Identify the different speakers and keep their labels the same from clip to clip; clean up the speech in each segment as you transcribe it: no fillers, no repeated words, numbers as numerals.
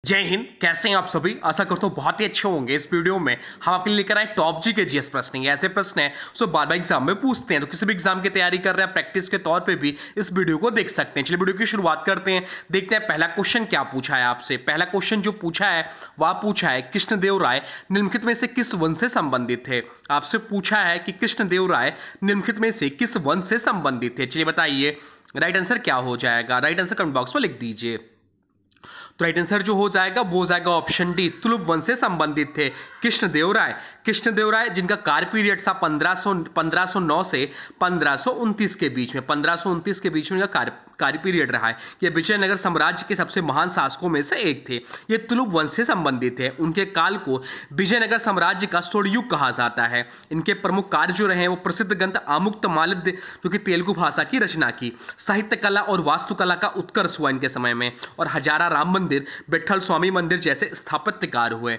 Speaker 1: जय हिंद। कैसे हैं आप सभी? आशा करता हूँ बहुत ही अच्छे होंगे। इस वीडियो में हम आपके लिए लेकर आए टॉप जी के जीएस प्रश्न। ये ऐसे प्रश्न हैं जो बार बार एग्जाम में पूछते हैं, तो किसी भी एग्जाम की तैयारी कर रहे हैं प्रैक्टिस के तौर पे भी इस वीडियो को देख सकते हैं। चलिए वीडियो की शुरुआत करते हैं। देखते हैं पहला क्वेश्चन क्या पूछा है आपसे। पहला क्वेश्चन जो पूछा है वह पूछा है कृष्णदेव राय निम्नलिखित में से किस वन से संबंधित थे। आपसे पूछा है कि कृष्णदेव राय निम्नलिखित में से किस वन से संबंधित थे। चलिए बताइए राइट आंसर क्या हो जाएगा। राइट आंसर कमेंट बॉक्स में लिख दीजिए। तो राइट आंसर जो हो जाएगा वो हो जाएगा ऑप्शन डी, तुलुप वंश से संबंधित थे कृष्णदेव राय। कृष्णदेव राय जिनका कार्य पीरियड था 1509 से 1529 के बीच में, 1529 के बीच में इनका कार्य पीरियड रहा है। ये विजयनगर साम्राज्य के सबसे महान शासकों में से एक थे। ये तुलुप वंश से संबंधित है। उनके काल को विजयनगर साम्राज्य का स्वर्णयुग कहा जाता है। इनके प्रमुख कार्य जो रहे हैं वो प्रसिद्ध ग्रंथ आमुक्तमाल्यद जो कि तेलुगु भाषा की रचना की, साहित्य कला और वास्तुकला का उत्कर्ष हुआ इनके समय में, और हजारा राम मंदिर, विट्ठल स्वामी मंदिर जैसे स्थापत्य कार्य हुए।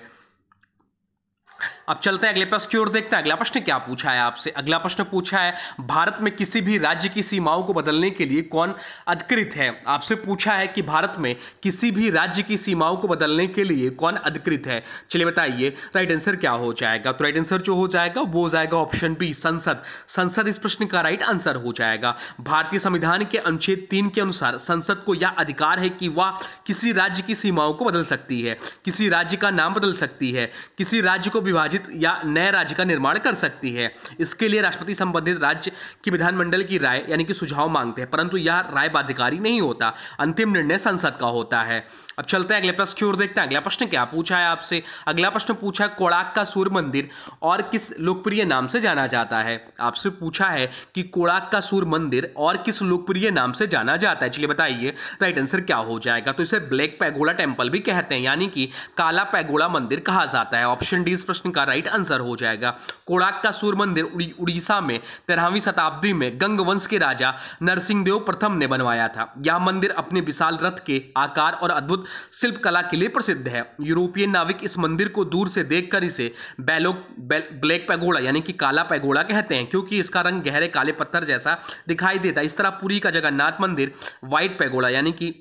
Speaker 1: अब चलते हैं अगले प्रश्न की ओर। देखते हैं अगला प्रश्न क्या पूछा है आपसे। अगला प्रश्न पूछा है भारत में किसी भी राज्य की सीमाओं को बदलने के लिए कौन अधिकृत है। आपसे पूछा है कि भारत में किसी भी राज्य की सीमाओं को बदलने के लिए कौन अधिकृत है। चलिए बताइए राइट आंसर क्या हो जाएगा। तो राइट आंसर जो हो जाएगा वो हो जाएगा ऑप्शन बी, संसद। संसद इस प्रश्न का राइट आंसर हो जाएगा। भारतीय संविधान के अनुच्छेद 3 के अनुसार संसद को यह अधिकार है कि वह किसी राज्य की सीमाओं को बदल सकती है, किसी राज्य का नाम बदल सकती है, किसी राज्य को विभाजित या नए राज्य का निर्माण कर सकती है। इसके लिए राष्ट्रपति संबंधित राज्य की विधानमंडल की राय यानी कि सुझाव मांगते हैं, परंतु यह राय बाध्यकारी नहीं होता। अंतिम निर्णय संसद का होता है। अब चलते हैं अगले प्रश्न की ओर। देखते हैं अगला प्रश्न क्या पूछा है आपसे। अगला प्रश्न पूछा है कोणार्क का सूर्य मंदिर और किस लोकप्रिय नाम से जाना जाता है। आपसे पूछा है कि कोणार्क का सूर्य मंदिर और किस लोकप्रिय नाम से जाना जाता है। चलिए बताइए राइट आंसर क्या हो जाएगा। तो इसे ब्लैक पैगोडा टेम्पल भी कहते हैं, यानी कि काला पैगोडा मंदिर कहा जाता है। ऑप्शन डी इस प्रश्न का राइट आंसर हो जाएगा। कोणार्क का सूर्य मंदिर उड़ीसा में 13वीं शताब्दी में गंग वंश के राजा नरसिंहदेव प्रथम ने बनवाया था। यह मंदिर अपने विशाल रथ के आकार और अद्भुत शिल्प कला के लिए प्रसिद्ध है। यूरोपीय नाविक इस मंदिर को दूर से देखकर इसे ब्लैक पैगोडा यानी कि काला पैगोडा कहते हैं, क्योंकि इसका रंग गहरे काले पत्थर जैसा दिखाई देता है। इस तरह पुरी का जगन्नाथ मंदिर व्हाइट पैगोडा यानी कि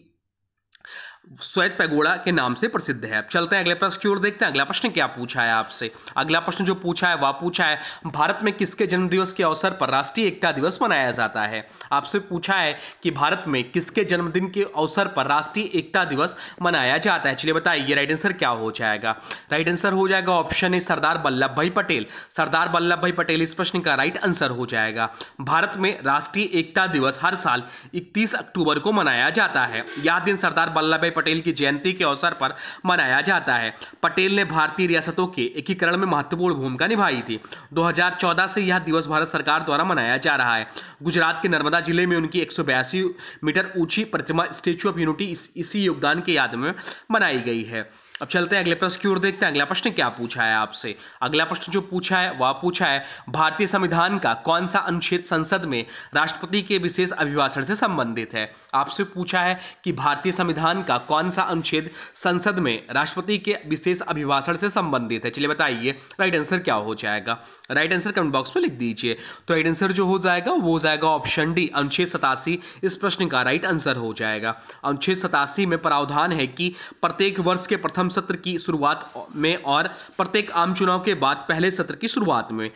Speaker 1: श्वेत पैगोडा के नाम से प्रसिद्ध है। अब चलते हैं अगले प्रश्न की ओर। देखते हैं अगला प्रश्न क्या पूछा है आपसे। अगला प्रश्न जो पूछा है वह पूछा है भारत में किसके जन्मदिवस के अवसर पर राष्ट्रीय एकता दिवस मनाया जाता है। आपसे पूछा है कि भारत में किसके जन्मदिन के अवसर पर राष्ट्रीय एकता दिवस मनाया जाता है। चलिए बताइए राइट आंसर क्या हो जाएगा। राइट आंसर हो जाएगा ऑप्शन ए, सरदार वल्लभ भाई पटेल। सरदार वल्लभ भाई पटेल इस प्रश्न का राइट आंसर हो जाएगा। भारत में राष्ट्रीय एकता दिवस हर साल 31 अक्टूबर को मनाया जाता है। यह दिन सरदार वल्लभ पटेल की जयंती के अवसर पर मनाया जाता है। पटेल ने भारतीय रियासतों के एकीकरण में महत्वपूर्ण भूमिका निभाई थी। 2014 से यह दिवस भारत सरकार द्वारा मनाया जा रहा है। गुजरात के नर्मदा जिले में उनकी 182 मीटर ऊंची प्रतिमा स्टैच्यू ऑफ यूनिटी इसी योगदान के याद में बनाई गई है। अब चलते हैं अगले प्रश्न की ओर। देखते हैं अगला प्रश्न क्या पूछा है आपसे। अगला प्रश्न जो पूछा है वह पूछा है भारतीय संविधान का कौन सा अनुच्छेद संसद में राष्ट्रपति के विशेष अभिभाषण से संबंधित है। आपसे पूछा है कि भारतीय संविधान का कौन सा अनुच्छेद संसद में राष्ट्रपति के विशेष अभिभाषण से संबंधित है। चलिए बताइए राइट आंसर क्या हो जाएगा। राइट आंसर कमेंट बॉक्स में लिख दीजिए। तो राइट आंसर जो हो जाएगा वो हो जाएगा ऑप्शन डी, अनुच्छेद 87 इस प्रश्न का राइट आंसर हो जाएगा। अनुच्छेद 87 में प्रावधान है कि प्रत्येक वर्ष के प्रथम सत्र की शुरुआत में और प्रत्येक आम चुनाव के बाद पहले सत्र की शुरुआत में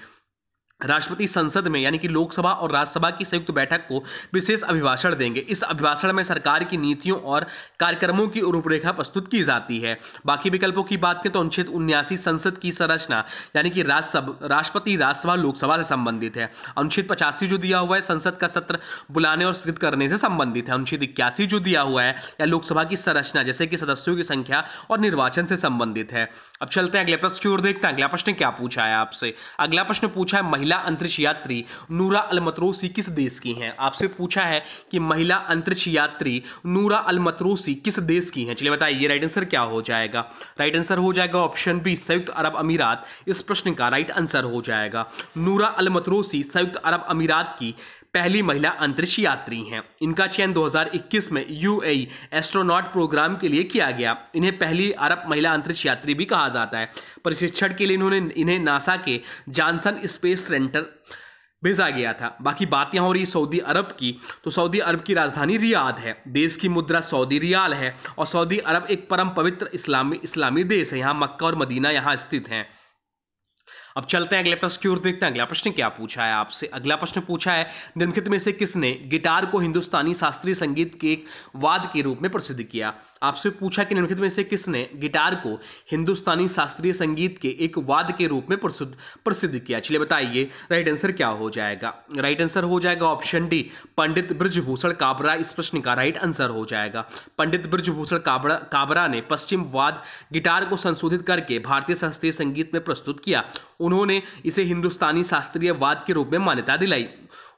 Speaker 1: राष्ट्रपति संसद में यानी कि लोकसभा और राज्यसभा की संयुक्त बैठक को विशेष अभिभाषण देंगे। इस अभिभाषण में सरकार की नीतियों और कार्यक्रमों की रूपरेखा प्रस्तुत की जाती है। बाकी विकल्पों की बात करें तो अनुच्छेद 79 संसद की संरचना यानी कि राष्ट्रपति राज्यसभा लोकसभा से संबंधित है। अनुच्छेद 85 जो दिया हुआ है संसद का सत्र बुलाने और स्थगित करने से संबंधित है। अनुच्छेद 81 जो दिया हुआ है या लोकसभा की संरचना जैसे कि सदस्यों की संख्या और निर्वाचन से संबंधित है। अब चलते हैं अगले प्रश्न की ओर। देखते हैं अगला प्रश्न क्या पूछा है आपसे। अगला प्रश्न पूछा है महिला अंतरिक्ष यात्री नूरा अल-मतरोसी किस देश की हैं। आपसे पूछा है कि महिला अंतरिक्ष यात्री नूरा अल-मतरोसी किस देश की हैं। चलिए बताइए राइट आंसर क्या हो जाएगा। राइट आंसर हो जाएगा ऑप्शन बी, संयुक्त अरब अमीरात इस प्रश्न का राइट आंसर हो जाएगा। नूरा अल-मतरोसी संयुक्त अरब अमीरात की पहली महिला अंतरिक्ष यात्री हैं। इनका चयन 2021 में यूएई एस्ट्रोनॉट प्रोग्राम के लिए किया गया। इन्हें पहली अरब महिला अंतरिक्ष यात्री भी कहा जाता है। प्रशिक्षण के लिए इन्हें नासा के जॉनसन स्पेस सेंटर भेजा गया था। बाकी बात यहाँ हो रही है सऊदी अरब की, तो सऊदी अरब की राजधानी रियाद है, देश की मुद्रा सऊदी रियाल है, और सऊदी अरब एक परम पवित्र इस्लामी देश है। यहाँ मक्का और मदीना यहाँ स्थित हैं। अब चलते हैं अगले प्रश्न की ओर, देखते हैं अगला प्रश्न क्या पूछा है आपसे। अगला प्रश्न पूछा है, निम्नलिखित में से किसने गिटार को हिंदुस्तानी शास्त्रीय संगीत के एक वाद्य के रूप में प्रसिद्ध किया। आपसे पूछा कि निम्नलिखित में से किसने गिटार को हिंदुस्तानी शास्त्रीय संगीत के एक वाद्य के रूप में प्रसिद्ध किया। चलिए बताइए राइट आंसर क्या हो जाएगा। राइट आंसर हो जाएगा ऑप्शन डी, पंडित ब्रजभूषण काबरा। इस प्रश्न का राइट आंसर हो जाएगा। पंडित ब्रजभूषण काबरा ने पश्चिम वाद्य गिटार को संशोधित करके भारतीय शास्त्रीय संगीत में प्रस्तुत किया। उन्होंने इसे हिंदुस्तानी शास्त्रीय वाद्य के रूप में मान्यता दिलाई।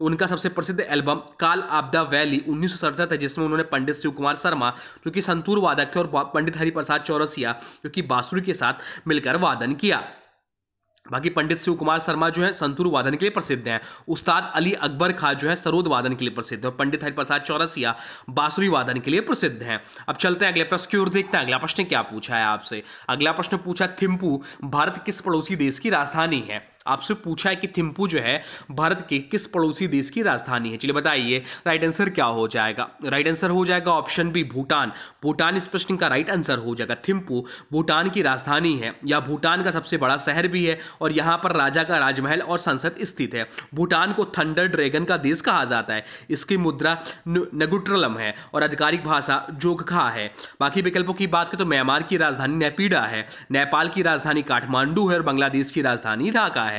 Speaker 1: उनका सबसे प्रसिद्ध एल्बम काल ऑफ द वैली 1967 है, जिसमें उन्होंने पंडित शिव कुमार शर्मा जो कि संतूर वादक थे और पंडित हरिप्रसाद चौरसिया जो कि बांसुरी के साथ मिलकर वादन किया। बाकी पंडित शिव कुमार शर्मा जो है संतूर वादन के लिए प्रसिद्ध हैं। उस्ताद अली अकबर खां जो है सरोद वादन के लिए प्रसिद्ध है, और पंडित हरिप्रसाद चौरसिया बांसुरी वादन के लिए प्रसिद्ध हैं। अब चलते हैं अगले प्रश्न की ओर, देखते हैं अगला प्रश्न क्या पूछा है आपसे। अगला प्रश्न पूछा, थिम्पू भारत किस पड़ोसी देश की राजधानी है। आपसे पूछा है कि थिम्पू जो है भारत के किस पड़ोसी देश की राजधानी है। चलिए बताइए राइट आंसर क्या हो जाएगा। राइट आंसर हो जाएगा ऑप्शन बी, भूटान। भूटान इस प्रश्न का राइट आंसर हो जाएगा। थिम्पू भूटान की राजधानी है, या भूटान का सबसे बड़ा शहर भी है, और यहाँ पर राजा का राजमहल और संसद स्थित है। भूटान को थंडर ड्रैगन का देश कहा जाता है। इसकी मुद्रा नगुट्रलम है और आधिकारिक भाषा जोगखा है। बाकी विकल्पों की बात करें तो म्यांमार की राजधानी नेपिडा है, नेपाल की राजधानी काठमांडू है, और बांग्लादेश की राजधानी ढाका है।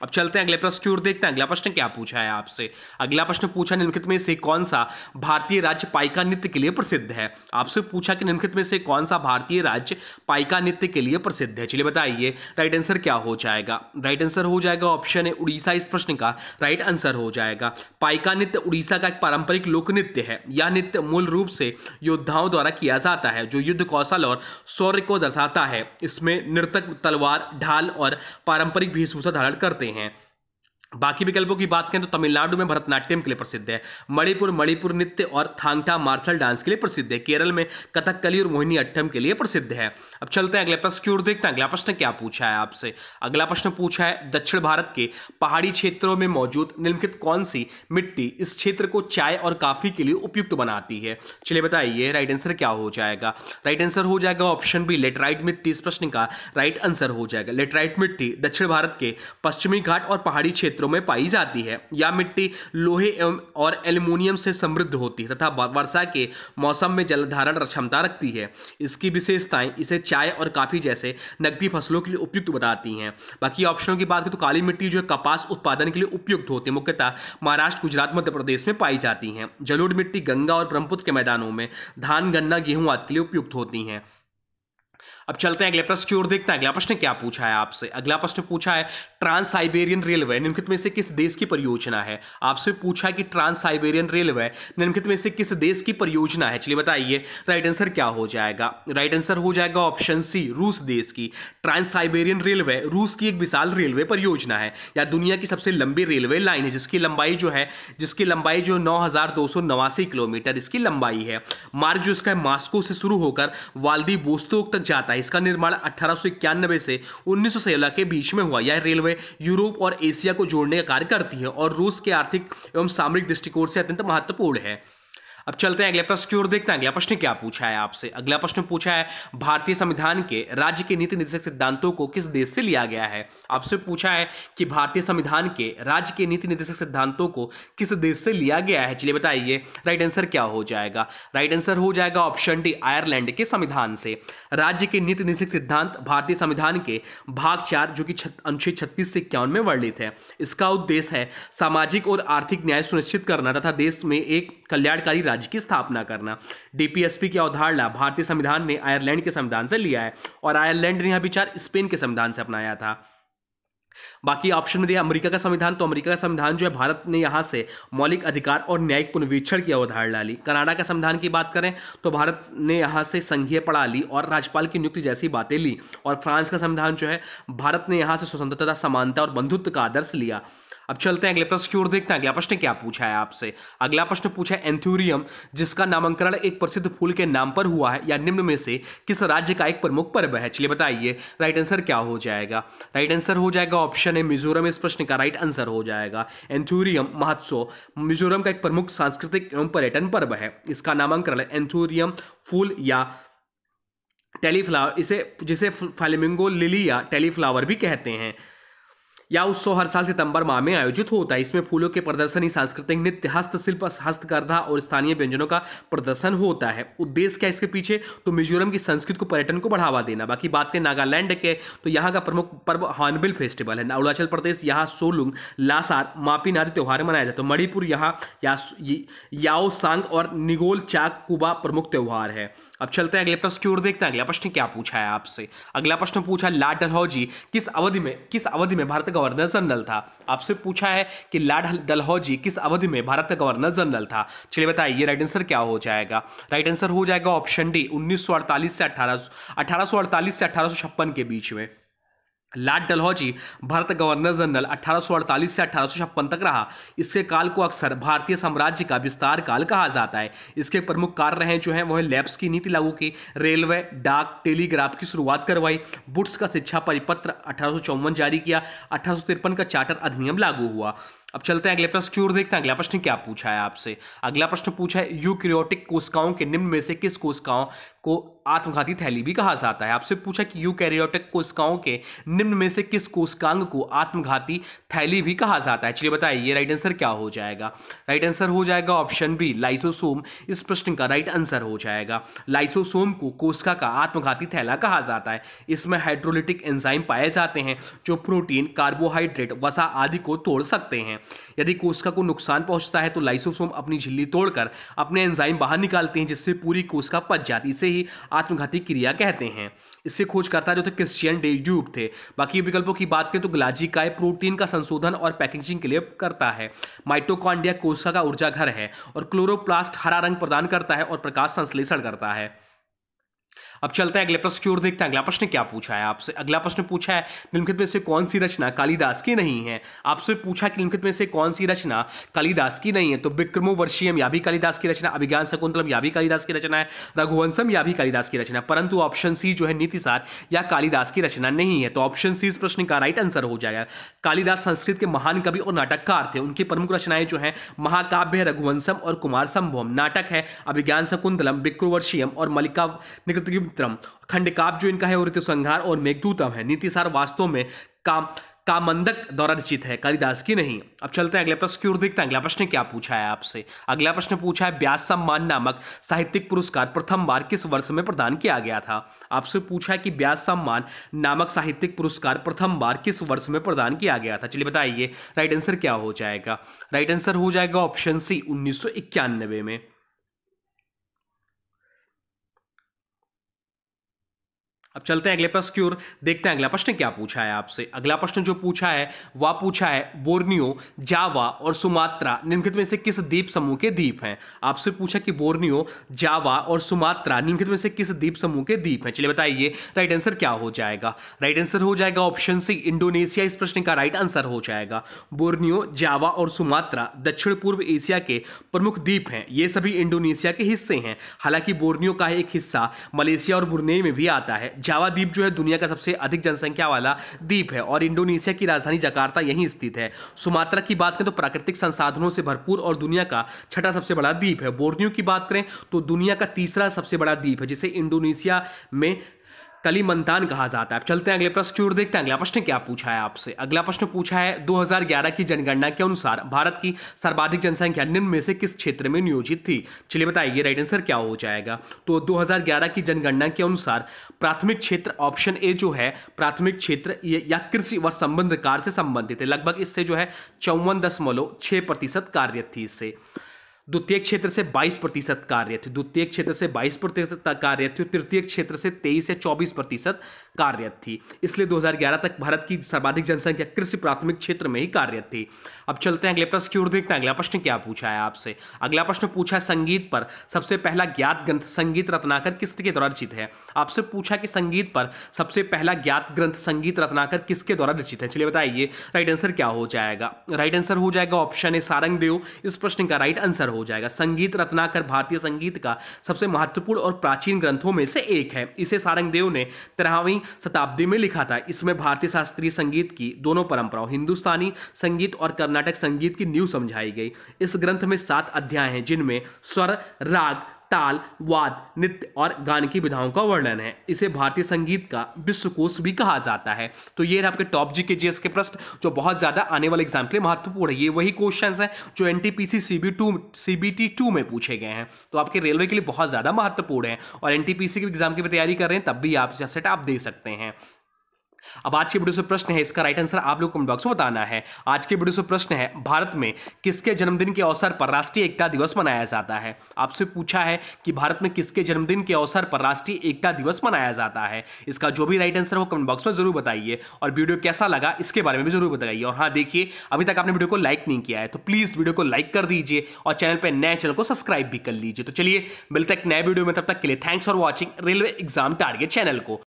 Speaker 1: अब चलते हैं अगले प्रश्न की ओर, देखते हैं अगला प्रश्न क्या पूछा है आपसे। अगला प्रश्न पूछा, निम्नलिखित में से कौन सा भारतीय राज्य पाइका नृत्य के लिए प्रसिद्ध है। आपसे पूछा कि निम्नलिखित में से कौन सा भारतीय राज्य पाइका नृत्य के लिए प्रसिद्ध है। चलिए बताइए राइट आंसर क्या हो जाएगा। राइट आंसर हो जाएगा ऑप्शन है उड़ीसा। इस प्रश्न का राइट आंसर हो जाएगा। पाइका नृत्य उड़ीसा का एक पारंपरिक लोक नृत्य है। यह नृत्य मूल रूप से योद्धाओं द्वारा किया जाता है, जो युद्ध कौशल और शौर्य को दर्शाता है। इसमें नर्तक तलवार, ढाल और पारंपरिक वेशभूषा धारण करते हैं। बाकी विकल्पों की बात करें तो तमिलनाडु में भरतनाट्यम के लिए प्रसिद्ध है, मणिपुर नृत्य और थांगटा मार्शल डांस के लिए प्रसिद्ध है, केरल में कथकली और मोहिनी अट्टम के लिए प्रसिद्ध है। अब चलते हैं अगले प्रश्न की ओर, देखते हैं अगला प्रश्न क्या पूछा है आपसे। अगला प्रश्न पूछा है, दक्षिण भारत के पहाड़ी क्षेत्रों में मौजूद निम्नलिखित कौन सी मिट्टी इस क्षेत्र को चाय और काफी के लिए उपयुक्त बनाती है। चलिए बताइए राइट आंसर क्या हो जाएगा। राइट आंसर हो जाएगा ऑप्शन बी, लेटराइट मिट्टी। इस प्रश्न का राइट आंसर हो जाएगा। लेटराइट मिट्टी दक्षिण भारत के पश्चिमी घाट और पहाड़ी क्षेत्रों में पाई जाती है। यह मिट्टी लोहे एवं और एल्युमिनियम से समृद्ध होती है तथा वर्षा के मौसम में जल धारण क्षमता रखती है। इसकी विशेषताएं इसे चाय और कॉफी जैसे नकदी फसलों के लिए उपयुक्त बताती हैं। बाकी ऑप्शनों की बात करें तो काली मिट्टी जो है कपास उत्पादन के लिए उपयुक्त होती है, मुख्यतः महाराष्ट्र, गुजरात, मध्य प्रदेश में पाई जाती हैं। जलोढ़ मिट्टी गंगा और ब्रह्मपुत्र के मैदानों में धान, गन्ना, गेहूं आदि के लिए उपयुक्त होती हैं। अब चलते हैं अगले प्रश्न की ओर, देखते हैं अगला प्रश्न क्या पूछा है आपसे। अगला प्रश्न पूछा है, ट्रांस साइबेरियन रेलवे निम्नलिखित में से किस देश की परियोजना है। आपसे पूछा है कि ट्रांस साइबेरियन रेलवे निम्नलिखित में से किस देश की परियोजना है। चलिए बताइए राइट आंसर क्या हो जाएगा। राइट आंसर हो जाएगा ऑप्शन सी, रूस देश की। ट्रांस साइबेरियन रेलवे रूस की एक विशाल रेलवे परियोजना है, या दुनिया की सबसे लंबी रेलवे लाइन है, जिसकी लंबाई जो 9,289 किलोमीटर इसकी लंबाई है। मार्ग जो इसका मॉस्को से शुरू होकर व्लादिवोस्तोक तक जाता है। इसका निर्माण 1891 से 1916 के बीच में हुआ। यह रेलवे यूरोप और एशिया को जोड़ने का कार्य करती है और रूस के आर्थिक एवं सामरिक दृष्टिकोण से अत्यंत महत्वपूर्ण है। अब चलते हैं अगले प्रश्न की ओर, देखते हैं अगला प्रश्न क्या पूछा है आपसे। अगला प्रश्न पूछा है, भारतीय संविधान के राज्य के नीति निर्देशक सिद्धांतों को किस देश से लिया गया है। आपसे पूछा है कि भारतीय संविधान के राज्य के नीति निर्देशक सिद्धांतों को किस देश से लिया गया है। चलिए बताइए राइट आंसर क्या हो जाएगा। राइट आंसर हो जाएगा ऑप्शन डी, आयरलैंड के संविधान से। राज्य के नीति निर्देशक सिद्धांत भारतीय संविधान के भाग 4 जो कि अनुच्छेद 36 से 51 में वर्णित है। इसका उद्देश्य है सामाजिक और आर्थिक न्याय सुनिश्चित करना तथा देश में एक कल्याणकारी राज्य की स्थापना करना। डीपीएसपी की अवधारणा भारतीय संविधान ने आयरलैंड के संविधान से लिया है, और आयरलैंड ने यह विचार स्पेन के संविधान से अपनाया था। बाकी ऑप्शन में दिया अमेरिका का संविधान, तो अमेरिका का संविधान जो है भारत ने यहां से मौलिक अधिकार और न्यायिक पुनर्वीक्षण की अवधारणा ली। कनाडा का संविधान की बात करें तो भारत ने यहां से संघीय प्रणाली और राज्यपाल की नियुक्ति जैसी बातें ली। और फ्रांस का संविधान जो है भारत ने यहां से स्वतंत्रता, समानता और बंधुत्व का आदर्श लिया। अब चलते हैं अगले प्रश्न की ओर, देखते हैं अगला प्रश्न क्या पूछा है आपसे। अगला प्रश्न पूछा है एंथूरियम जिसका नामकरण एक प्रसिद्ध फूल के नाम पर हुआ है या निम्न में से किस राज्य का एक प्रमुख पर्व है। चलिए बताइए राइट आंसर क्या हो जाएगा। राइट आंसर हो जाएगा ऑप्शन है मिजोरम, इस प्रश्न का राइट आंसर हो जाएगा। एंथूरियम महोत्सव मिजोरम का एक प्रमुख सांस्कृतिक एवं पर्यटन पर्व है। इसका नामकरण एंथूरियम फूल या टेलीफ्लावर, इसे जिसे फ्लेमिंगो लिली या टेलीफ्लावर भी कहते हैं, यह उत्सव हर साल सितंबर माह में आयोजित होता है। इसमें फूलों के प्रदर्शनी, सांस्कृतिक नृत्य, हस्तशिल्प, हस्तकरघा और स्थानीय व्यंजनों का प्रदर्शन होता है। उद्देश्य क्या है इसके पीछे, तो मिजोरम की संस्कृति को, पर्यटन को बढ़ावा देना। बाकी बात करें नागालैंड के, तो यहाँ का प्रमुख पर्व हॉर्नबिल फेस्टिवल है। अरुणाचल प्रदेश, यहाँ सोलुंग, लासार, मापिन आदि त्योहार मनाए जाते हैं। मणिपुर, यहाँ याओ सांग और निगोल चाक कुबा प्रमुख त्योहार है। अब चलते हैं अगले प्रश्न की ओर, देखते हैं अगला प्रश्न क्या पूछा है आपसे। अगला प्रश्न पूछा है लॉर्ड डलहौजी किस अवधि में भारत का गवर्नर जनरल था। आपसे पूछा है कि लॉर्ड डलहौजी किस अवधि में भारत का गवर्नर जनरल था। चलिए बताइए राइट आंसर क्या हो जाएगा। राइट आंसर हो जाएगा ऑप्शन डी 1948 से 1856 के बीच में। लॉर्ड डलहौजी भारत का गवर्नर जनरल 1848 से 1856 तक रहा। इसके काल को अक्सर भारतीय साम्राज्य का विस्तार काल कहा जाता है। इसके प्रमुख कार्य रहे जो है वो है लैप्स की नीति लागू की, रेलवे, डाक, टेलीग्राफ की शुरुआत करवाई, वुड्स का शिक्षा परिपत्र 1854 जारी किया, 1853 का चार्टर अधिनियम लागू हुआ। अब चलते हैं अगले प्रश्न की ओर, देखते हैं अगला प्रश्न क्या पूछा है आपसे। अगला प्रश्न पूछा है यूकैरियोटिक कोशिकाओं के निम्न में से किस कोशिकाओं को आत्मघाती थैली भी कहा जाता है। आपसे पूछा कि यूकैरियोटिक कोशिकाओं के निम्न में से किस कोशिकांग को आत्मघाती थैली भी कहा जाता है। चलिए बताइए राइट आंसर क्या हो जाएगा। राइट आंसर हो जाएगा ऑप्शन बी लाइसोसोम, इस प्रश्न का राइट आंसर हो जाएगा। लाइसोसोम को कोशिका का आत्मघाती थैला कहा जाता है। इसमें हाइड्रोलिटिक एंजाइम पाए जाते हैं जो प्रोटीन, कार्बोहाइड्रेट, वसा आदि को तोड़ सकते हैं। यदि कोशिका को नुकसान पहुंचता है तो लाइसोसोम अपनी झिल्ली तोड़कर अपने एंजाइम बाहर निकालते हैं जिससे पूरी कोशिका पच जाती है। इसे ही आत्मघाती क्रिया कहते हैं। इससे खोजकर्ता जो थे क्रिश्चियन डेड्यूब थे। बाकी विकल्पों की बात करें तो ग्लाजिकाय प्रोटीन का संशोधन और पैकेजिंग के लिए करता है। माइटोकॉन्ड्रिया कोशिका का ऊर्जा घर है और क्लोरोप्लास्ट हरा रंग प्रदान करता है और प्रकाश संश्लेषण करता है। अब चलते हैं अगले प्रश्न की ओर, देखते हैं अगला प्रश्न क्या पूछा है आपसे। अगला प्रश्न पूछा है निम्नलिखित में से कौन सी रचना कालिदास की नहीं है। आपसे पूछा कि निम्नलिखित में से कौन सी रचना कालिदास की नहीं है, तो विक्रमोर्वशीयम या भी कालिदास की रचना, अभिज्ञान शकुंतलम या भी कालिदास की रचना है, रघुवंशम या भी कालिदास की रचना, परंतु ऑप्शन सी जो है नीतिसार या कालिदास की रचना नहीं है। तो ऑप्शन सी इस प्रश्न का राइट आंसर हो जाएगा। कालिदास संस्कृत के महान कवि और नाटककार थे। उनकी प्रमुख रचनाएं जो है महाकाव्य, रघुवंशम और कुमार संभवम। नाटक है अभिज्ञान शकुंतलम, विक्रमोर्वशीयम और मल्लिका निकृतम। खंडकाव्य जो इनका है वो ऋतुसंहार और मेघदूतम है। नीतिसार वास्तव में कामंदक द्वारा रचित है, कालिदास की नहीं। अब चलते हैं अगले प्रश्न की ओर, देखते हैं अगला प्रश्न क्या पूछा है आपसे। अगला प्रश्न पूछा है व्यास सम्मान नामक साहित्यिक पुरस्कार प्रथम बार किस वर्ष में प्रदान किया गया था। आपसे पूछा है कि व्यास सम्मान नामक साहित्यिक पुरस्कार प्रथम बार किस वर्ष में प्रदान किया गया था। चलिए बताइए राइट आंसर क्या हो जाएगा। राइट आंसर हो जाएगा ऑप्शन सी 1991 में। अब चलते हैं अगले प्रश्न की ओर, देखते हैं अगला प्रश्न क्या पूछा है आपसे। अगला प्रश्न जो पूछा है वह पूछा है बोर्नियो, जावा और सुमात्रा निम्नलिखित में से किस द्वीप समूह के द्वीप हैं। आपसे पूछा कि बोर्नियो, जावा और सुमात्रा निम्नलिखित में से किस द्वीप समूह के द्वीप हैं। चलिए बताइए राइट आंसर क्या हो जाएगा। राइट आंसर हो जाएगा ऑप्शन सी इंडोनेशिया, इस प्रश्न का राइट आंसर हो जाएगा। बोर्नियो, जावा और सुमात्रा दक्षिण पूर्व एशिया के प्रमुख द्वीप हैं। ये सभी इंडोनेशिया के हिस्से हैं। हालांकि बोर्नियो का एक हिस्सा मलेशिया और ब्रुनेई में भी आता है। जावा द्वीप जो है दुनिया का सबसे अधिक जनसंख्या वाला द्वीप है और इंडोनेशिया की राजधानी जकार्ता यहीं स्थित है। सुमात्रा की बात करें तो प्राकृतिक संसाधनों से भरपूर और दुनिया का छठा सबसे बड़ा द्वीप है। बोर्नियो की बात करें तो दुनिया का तीसरा सबसे बड़ा द्वीप है जिसे इंडोनेशिया में कलिमंतान कहा जाता है। अब चलते हैं अगले प्रश्न की ओर, देखते हैं अगला प्रश्न क्या पूछा है आपसे। अगला प्रश्न पूछा है 2011 की जनगणना के अनुसार भारत की सर्वाधिक जनसंख्या निम्न में से किस क्षेत्र में नियोजित थी। चलिए बताइए राइट आंसर क्या हो जाएगा। तो 2011 की जनगणना के अनुसार प्राथमिक क्षेत्र ऑप्शन ए जो है प्राथमिक क्षेत्र या कृषि व संबंध कार्य से संबंधित है। लगभग इससे जो है 54.6% कार्यरत थी इससे। द्वितीय क्षेत्र से 22% कार्य थी, द्वितीय क्षेत्र से 22% कार्य थी, तृतीय क्षेत्र से 23 से 24% कार्यरत थी। इसलिए 2011 तक भारत की सर्वाधिक जनसंख्या कृषि प्राथमिक क्षेत्र में ही कार्यरत थी। अब चलते हैं अगले प्रश्न की ओर, देखते हैं अगला प्रश्न क्या पूछा है आपसे। अगला प्रश्न पूछा है संगीत पर सबसे पहला ज्ञात ग्रंथ संगीत रत्नाकर किसके द्वारा रचित है। आपसे पूछा कि संगीत पर सबसे पहला ज्ञात ग्रंथ संगीत रत्नाकर किसके द्वारा रचित है। चलिए बताइए राइट आंसर क्या हो जाएगा। राइट आंसर हो जाएगा ऑप्शन ए सारंगदेव। इस प्रश्न का राइट आंसर हो जाएगा संगीत रत्नाकर भारतीय संगीत का सबसे महत्वपूर्ण और प्राचीन ग्रंथों में से एक है। इसे सारंगदेव ने 13वीं शताब्दी में लिखा था। इसमें भारतीय शास्त्रीय संगीत की दोनों परंपराओं हिंदुस्तानी संगीत और कर्नाटक संगीत की नींव समझाई गई। इस ग्रंथ में 7 अध्याय हैं जिनमें स्वर, राग, ताल, वाद, नृत्य और गान की विधाओं का वर्णन है। इसे भारतीय संगीत का विश्वकोश भी कहा जाता है। तो ये आपके टॉप जी के जीएस के प्रश्न जो बहुत ज्यादा आने वाले एग्जाम के लिए महत्वपूर्ण है। ये वही क्वेश्चंस हैं जो एनटीपीसी सीबीटी 2 में पूछे गए हैं, तो आपके रेलवे के लिए बहुत ज्यादा महत्वपूर्ण है। और एनटीपीसी के एग्जाम की तैयारी कर रहे हैं तब भी आप इसे सेट आप दे सकते हैं। अब आज के वीडियो से प्रश्न है, इसका राइट आंसर आप लोग कमेंट बॉक्स में बताना है। आज के वीडियो से प्रश्न है भारत में किसके जन्मदिन के अवसर पर राष्ट्रीय एकता दिवस मनाया जाता है। आपसे पूछा है कि भारत में किसके जन्मदिन के अवसर पर राष्ट्रीय एकता दिवस मनाया जाता है। इसका जो भी राइट आंसर हो कमेंट बॉक्स में जरूर बताइए और वीडियो कैसा लगा इसके बारे में भी जरूर बताइए। और हाँ देखिए, अभी तक आपने वीडियो को लाइक नहीं किया है तो प्लीज वीडियो को लाइक कर दीजिए और चैनल पर नए चैनल को सब्सक्राइब भी कर लीजिए। तो चलिए मिलते हैं नए वीडियो में, तब तक के लिए thanks for watching railway exam target channel को।